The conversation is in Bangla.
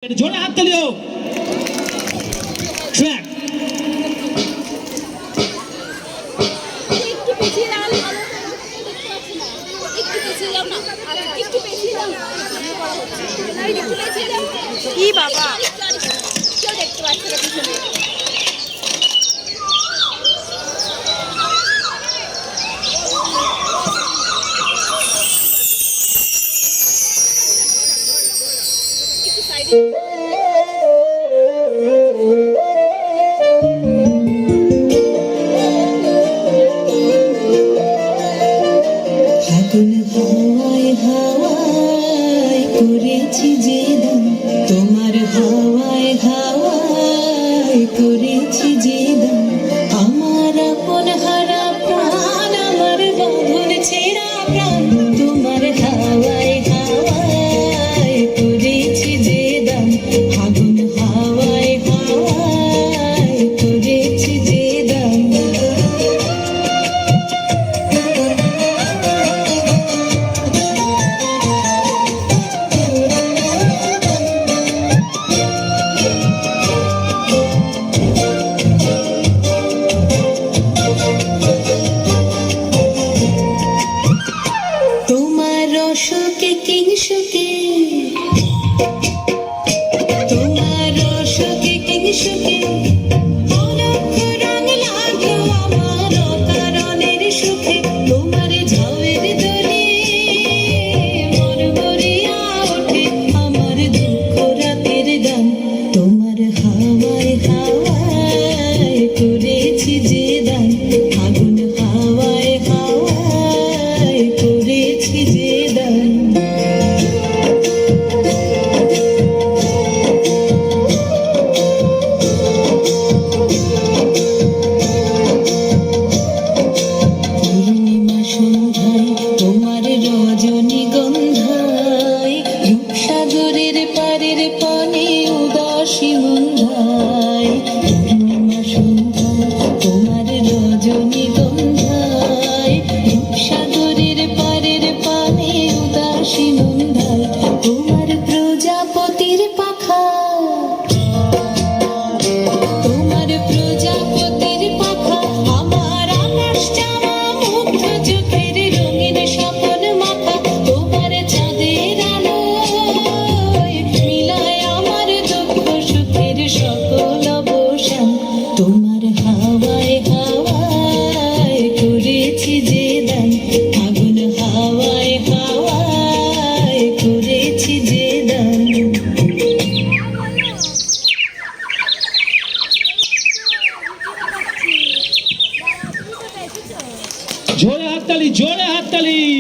জোরে হাত তালিও ট্র্যাক একটু পিছিয়ে দাঁড়ালে ভালো একটু পিছিয়ে যাও না একটু পিছিয়ে যাও না একটু পিছিয়ে যাও কি বাবা কেউ দেখতে পাচ্ছে না পিছনে একটু সাইডে আগুন হাওয়ায় হাওয়ায় করেছি যে দাম তোমার হাওয়ায় হাওয়ায় করেছি যে দাম আমার আপন হারা প্রাণ আমার বাঁধন ছেঁড়া প্রাণ তোমার হাওয়ায় হাওয়ায় করেছি যে দাম আগুন হাওয়ায় হাওয়ায় করেছি যে দাম তোমার অশোকে কিংসুকে তোমার অশোকে কিংসুকে অলক্ষ রং লাগলো আমার অকারণের সুখে তোমার ঝাউয়ের দোলে মন ভরিয়া ওঠে আমার দুঃখ রাতের গান তোমার হাওয়ায় হাওয়ায় করেছি যে দান আগুন হাওয়ায় হাওয়ায় করেছি যে দান পূর্ণিমা সন্ধ্যায় তোমার রজনীগন্ধায় রূপসাগরের পারের পানে উদাসী মন্ধায় পূর্ণিমা সন্ধ্যায় তোমার রজনীগন্ধায় রূপসাগরের পারের পানে উদাসী মন্ধায় তোমার প্রজাপতির পাখা তোমার প্রজাপতির পাখা আমার আকাশ জামা মুগ্ধ চোখের রঙিন স্বপন মাখা তোমার চাঁদের আলোয় মিলায় আমার দুঃখ সুখের সকল অবসান তোমার হাওয়ায় হাওয়ায় করেছি যে দান আগুন হাওয়ায় হাওয়ায় করেছি যে দান জোরে হাত তালি